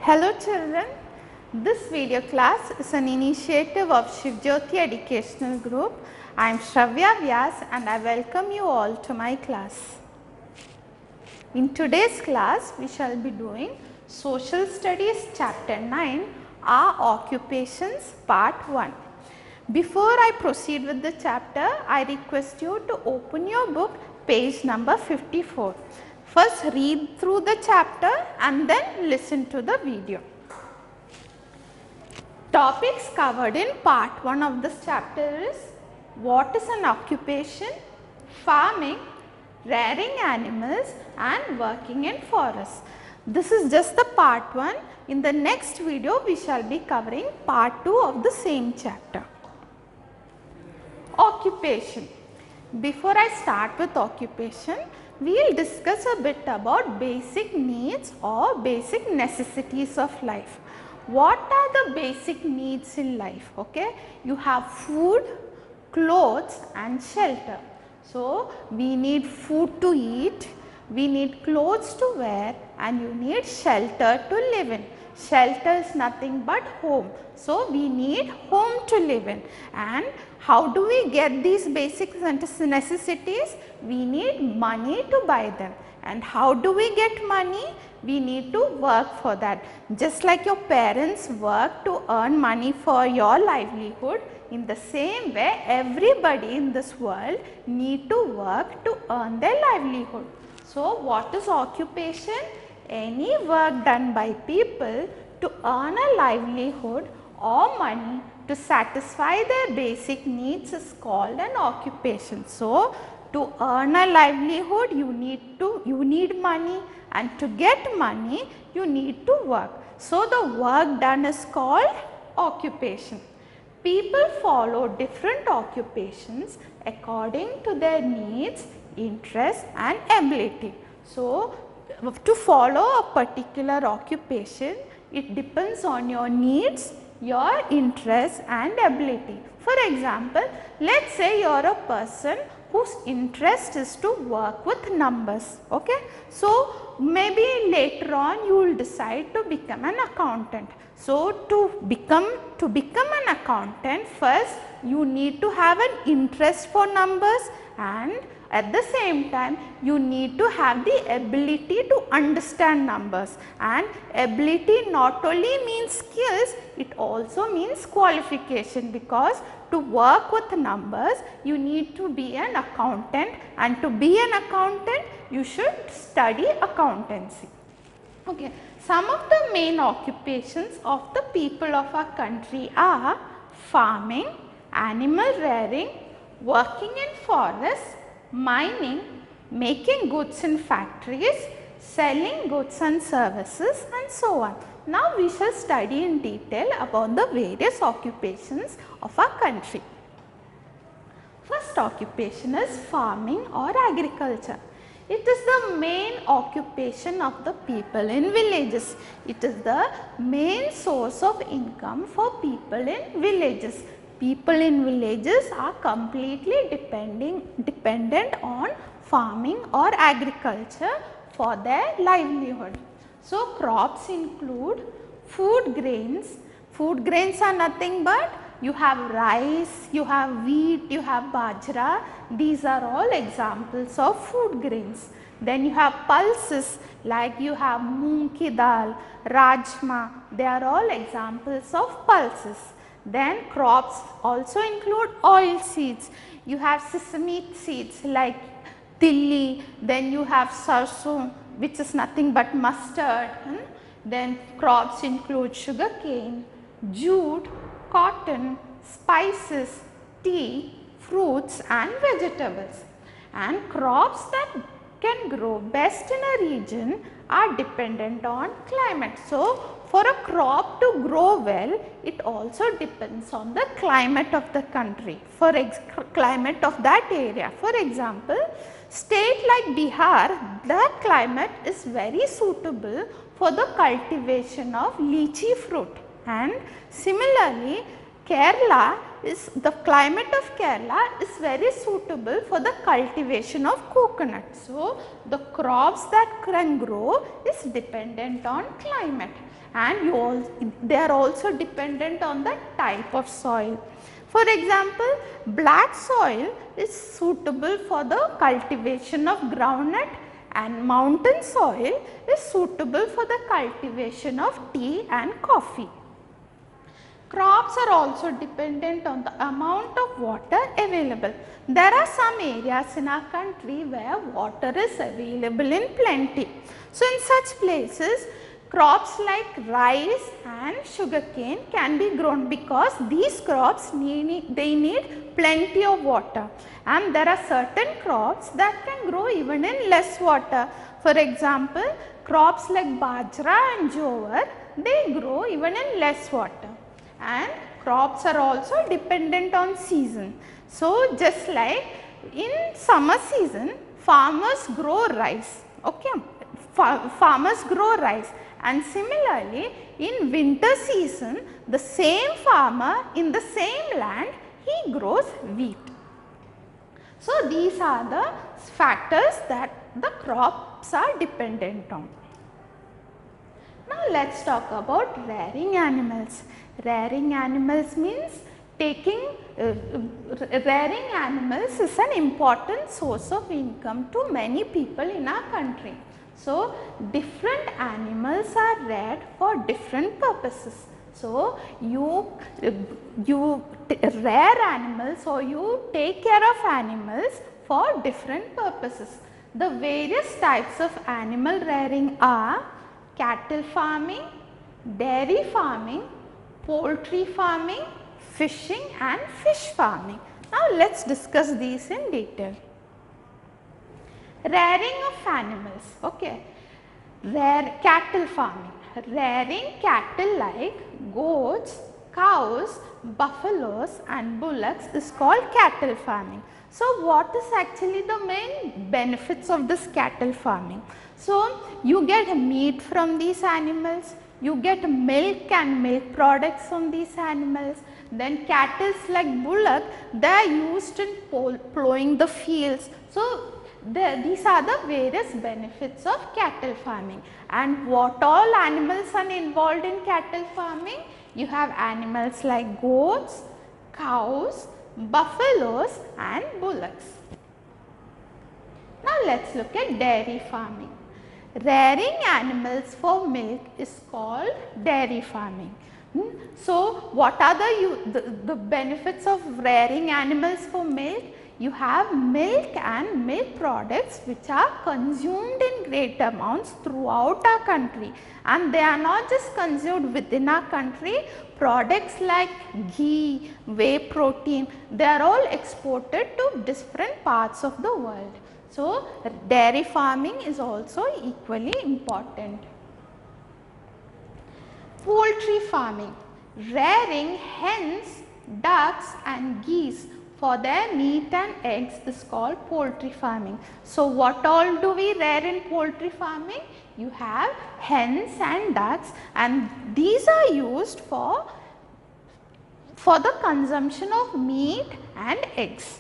Hello children, this video class is an initiative of Shivjyoti Educational Group. I am Shravya Vyas and I welcome you all to my class. In today's class, we shall be doing Social Studies Chapter 9, Our Occupations Part 1. Before I proceed with the chapter, I request you to open your book page number 54. First read through the chapter and then listen to the video. Topics covered in part 1 of this chapter is what is an occupation, farming, rearing animals and working in forests. This is just the part 1. In the next video we shall be covering part 2 of the same chapter. Occupation. Before I start with occupation, we will discuss a bit about basic needs or basic necessities of life. What are the basic needs in life? Okay, you have food, clothes and shelter. So, we need food to eat, we need clothes to wear and you need shelter to live in. Shelter is nothing but home. So, we need home to live in. And how do we get these basic necessities? We need money to buy them. And how do we get money? We need to work for that. Just like your parents work to earn money for your livelihood, in the same way everybody in this world need to work to earn their livelihood. So, what is occupation? Any work done by people to earn a livelihood or money to satisfy their basic needs is called an occupation. So, to earn a livelihood you need money, and to get money you need to work. So, the work done is called occupation. People follow different occupations according to their needs, interests and ability. So, to follow a particular occupation, it depends on your needs, your interests and ability. For example, let us say you are a person whose interest is to work with numbers. Okay? So, maybe later on you will decide to become an accountant. So, to become an accountant, first you need to have an interest for numbers, and at the same time you need to have the ability to understand numbers. And ability not only means skills, it also means qualification, because to work with numbers you need to be an accountant, and to be an accountant you should study accountancy. Okay. Some of the main occupations of the people of our country are farming, animal rearing, working in forests, mining, making goods in factories, selling goods and services and so on. Now, we shall study in detail about the various occupations of our country. First occupation is farming or agriculture. It is the main occupation of the people in villages. It is the main source of income for people in villages. People in villages are completely dependent on farming or agriculture for their livelihood. So, crops include food grains. Food grains are nothing but you have rice, you have wheat, you have bajra. These are all examples of food grains. Then you have pulses like you have moong ki dal, rajma. They are all examples of pulses. Then crops also include oil seeds. You have sesame seeds like tilli. Then you have sarson, which is nothing but mustard. Then crops include sugarcane, jute, cotton, spices, tea, fruits and vegetables. And crops that can grow best in a region are dependent on climate. So, for a crop to grow well, it also depends on the climate of the country, climate of that area. For example, state like Bihar, that climate is very suitable for the cultivation of lychee fruit. And similarly, Kerala is, the climate of Kerala is very suitable for the cultivation of coconut. So, the crops that can grow is dependent on climate, and they are also dependent on the type of soil. For example, black soil is suitable for the cultivation of groundnut, and mountain soil is suitable for the cultivation of tea and coffee. Crops are also dependent on the amount of water available. There are some areas in our country where water is available in plenty. So, in such places, crops like rice and sugarcane can be grown because these crops need plenty of water, and there are certain crops that can grow even in less water. For example, crops like bajra and jowar, they grow even in less water, and crops are also dependent on season. So, just like in summer season, farmers grow rice, okay, farmers grow rice, and similarly in winter season, the same farmer in the same land, he grows wheat. So, these are the factors that the crops are dependent on. Now, let us talk about rearing animals. Rearing animals means rearing animals is an important source of income to many people in our country. So, different animals are reared for different purposes. So, you rear animals, or you take care of animals for different purposes. The various types of animal rearing are cattle farming, dairy farming, poultry farming, fishing and fish farming. Now, let us discuss these in detail. Rearing of animals, okay. Cattle farming, rearing cattle like goats, cows, buffaloes and bullocks is called cattle farming. So, what is actually the main benefits of this cattle farming? So, you get meat from these animals, you get milk and milk products from these animals. Then cattle like bullock, they are used in plowing the fields. So, these are the various benefits of cattle farming. And what all animals are involved in cattle farming? You have animals like goats, cows, buffaloes and bullocks. Now, let us look at dairy farming. Rearing animals for milk is called dairy farming. So, what are the benefits of rearing animals for milk? You have milk and milk products which are consumed in great amounts throughout our country, and they are not just consumed within our country. Products like ghee, whey protein, they are all exported to different parts of the world. So, dairy farming is also equally important. Poultry farming, rearing hens, ducks and geese for their meat and eggs is called poultry farming. So, what all do we rear in poultry farming? You have hens and ducks, and these are used for the consumption of meat and eggs.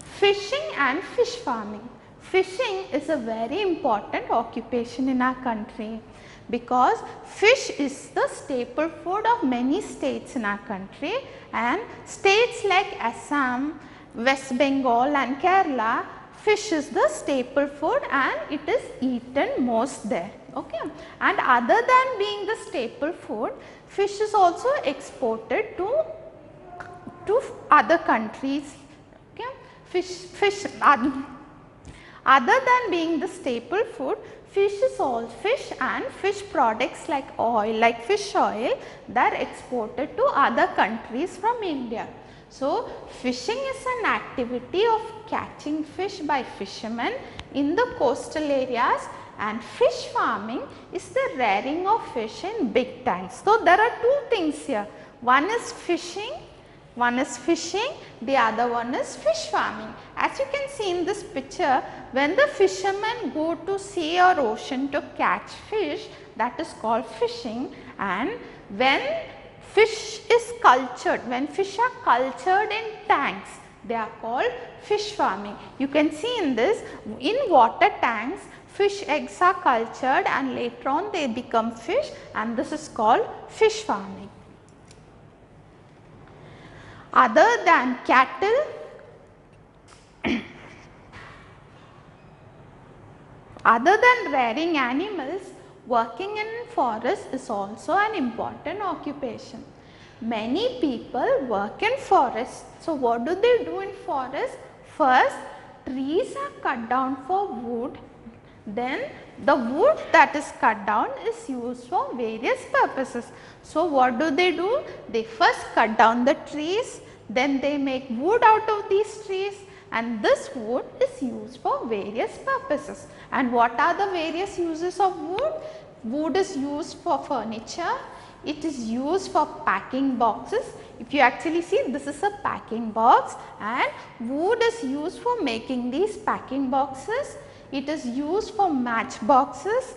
Fishing and fish farming. Fishing is a very important occupation in our country, because fish is the staple food of many states in our country, and states like Assam, West Bengal and Kerala, fish is the staple food and it is eaten most there. Okay. And other than being the staple food, fish is also exported to other countries. Okay. Other than being the staple food, fish and fish products like oil, like fish oil, that are exported to other countries from India. So, fishing is an activity of catching fish by fishermen in the coastal areas, and fish farming is the rearing of fish in big tanks. So, there are two things here. One is fishing, the other one is fish farming. As you can see in this picture, when the fishermen go to sea or ocean to catch fish, that is called fishing, and when Fish is cultured. When fish are cultured in tanks, they are called fish farming. You can see in this, in water tanks, fish eggs are cultured and later on they become fish, and this is called fish farming. Other than cattle, other than rearing animals, working in forest is also an important occupation. Many people work in forest. So, what do they do in forest? First, trees are cut down for wood. Then the wood that is cut down is used for various purposes. So, what do? They first cut down the trees, then they make wood out of these trees, and this wood is used for various purposes. And what are the various uses of wood? Wood is used for furniture, it is used for packing boxes. If you actually see, this is a packing box, and wood is used for making these packing boxes. It is used for match boxes,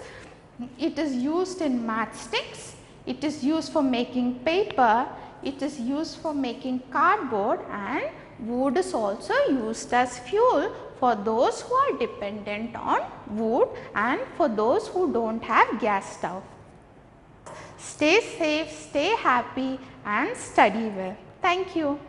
it is used in matchsticks, it is used for making paper, it is used for making cardboard, and wood is also used as fuel for those who are dependent on wood and for those who do not have gas stove. Stay safe, stay happy and study well. Thank you.